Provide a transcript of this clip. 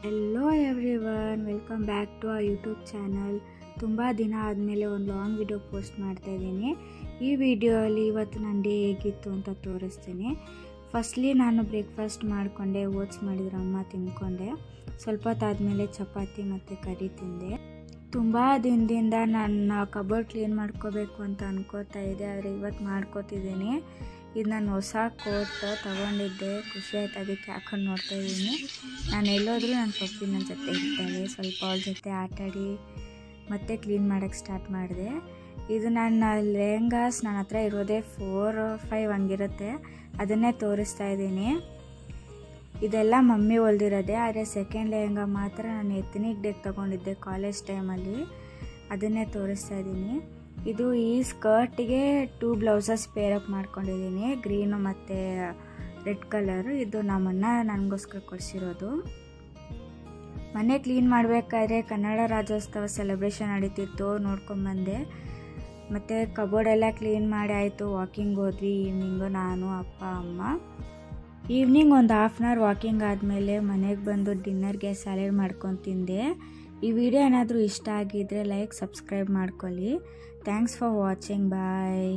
Hello everyone, welcome back to a YouTube channel. ತುಂಬ ದಿನ ಆದಮೇಲೆ ಒಂದು ಲಾಂಗ್ ವಿಡಿಯೋ ಪೋಸ್ಟ್ ಮಾಡ್ತಾ ಇದ್ದೀನಿ. ಈ ವಿಡಿಯೋಲಿ ಇವತ್ತು ನನ್ನ ಡೇ ಹೇಗಿತ್ತು ಅಂತ ತೋರಿಸ್ತೀನಿ. ಫಸ್ಟ್ಲಿ ನಾನು ಬ್ರೇಕ್ಫಾಸ್ಟ್ ಮಾಡಿಕೊಂಡೆ, ಓಟ್ಸ್ ಮಾಡಿದ್ರು ಅಮ್ಮ, ತಿಂದ್ಕೊಂಡೆ. ಸ್ವಲ್ಪ ಹೊತ್ತಾದಮೇಲೆ ಚಪಾತಿ ಮತ್ತು ಕರಿ ತಿಂದೆ. ತುಂಬ ದಿನದಿಂದ ನನ್ನ ಕಬೋರ್ಡ್ ಕ್ಲೀನ್ ಮಾಡ್ಕೋಬೇಕು ಅಂತ ಅನ್ಕೋತಾ ಇದ್ದೆ, ಆದರೆ ಇವತ್ತು ಮಾಡ್ಕೋತಿದ್ದೀನಿ. ಇದು ನಾನು ಹೊಸ ಕೋಟ್ ತೊಗೊಂಡಿದ್ದೆ, ಖುಷಿ ಆಯ್ತು, ಅದಕ್ಕೆ ಹಾಕೊಂಡು ನೋಡ್ತಾ ಇದ್ದೀನಿ. ನಾನು ಎಲ್ಲೋದ್ರೂ ನನ್ನ ಪಪ್ಪಿ ನನ್ನ ಜೊತೆ ಇರ್ತಾಳೆ. ಸ್ವಲ್ಪ ಅವ್ಳ ಜೊತೆ ಆಟಾಡಿ ಮತ್ತೆ ಕ್ಲೀನ್ ಮಾಡೋಕ್ಕೆ ಸ್ಟಾರ್ಟ್ ಮಾಡಿದೆ. ಇದು ನನ್ನ ಲೆಹಂಗಾಸ್ ನನ್ನ ಹತ್ರ ಇರೋದೇ 4-5 ಹಂಗಿರುತ್ತೆ, ಅದನ್ನೇ ತೋರಿಸ್ತಾ ಇದ್ದೀನಿ. ಇದೆಲ್ಲ ಮಮ್ಮಿ ಹೊಲ್ದಿರೋದೆ, ಆದರೆ ಸೆಕೆಂಡ್ ಲೆಹಂಗಾ ಮಾತ್ರ ನಾನು ಎತ್ನಿಕ್ ಡೇಗೆ ತೊಗೊಂಡಿದ್ದೆ ಕಾಲೇಜ್ ಟೈಮಲ್ಲಿ, ಅದನ್ನೇ ತೋರಿಸ್ತಾ ಇದ್ದೀನಿ. ಇದು ಈ ಸ್ಕರ್ಟಿಗೆ 2 ಬ್ಲೌಸಸ್ ಪೇರಪ್ ಮಾಡ್ಕೊಂಡಿದ್ದೀನಿ, ಗ್ರೀನು ಮತ್ತು ರೆಡ್ ಕಲರು. ಇದು ನಮ್ಮಣ್ಣ ನನಗೋಸ್ಕರ ಕೊಡಿಸಿರೋದು. ಮನೆ ಕ್ಲೀನ್ ಮಾಡಬೇಕಾದ್ರೆ ಕನ್ನಡ ರಾಜ್ಯೋತ್ಸವ ಸೆಲೆಬ್ರೇಷನ್ ನಡೀತಿತ್ತು, ನೋಡ್ಕೊಂಬಂದೆ. ಮತ್ತು ಕಬೋರ್ಡೆಲ್ಲ ಕ್ಲೀನ್ ಮಾಡಿ ಆಯಿತು, ವಾಕಿಂಗ್ ಹೋದ್ವಿ ಈವ್ನಿಂಗು, ನಾನು ಅಪ್ಪ ಅಮ್ಮ. ಈವ್ನಿಂಗ್ ಒಂದು ಹಾಫ್ ಆನ್ ಅವರ್ ವಾಕಿಂಗ್ ಆದಮೇಲೆ ಮನೆಗೆ ಬಂದು ಡಿನ್ನರ್ಗೆ ಸ್ಯಾಲೆಡ್ ಮಾಡ್ಕೊಂಡು ತಿಂದೆ. ಈ ವಿಡಿಯೋ ಏನಾದರೂ ಇಷ್ಟ ಆಗಿದ್ದರೆ ಲೈಕ್, ಸಬ್ಸ್ಕ್ರೈಬ್ ಮಾಡ್ಕೊಳ್ಳಿ. Thanks for watching, bye.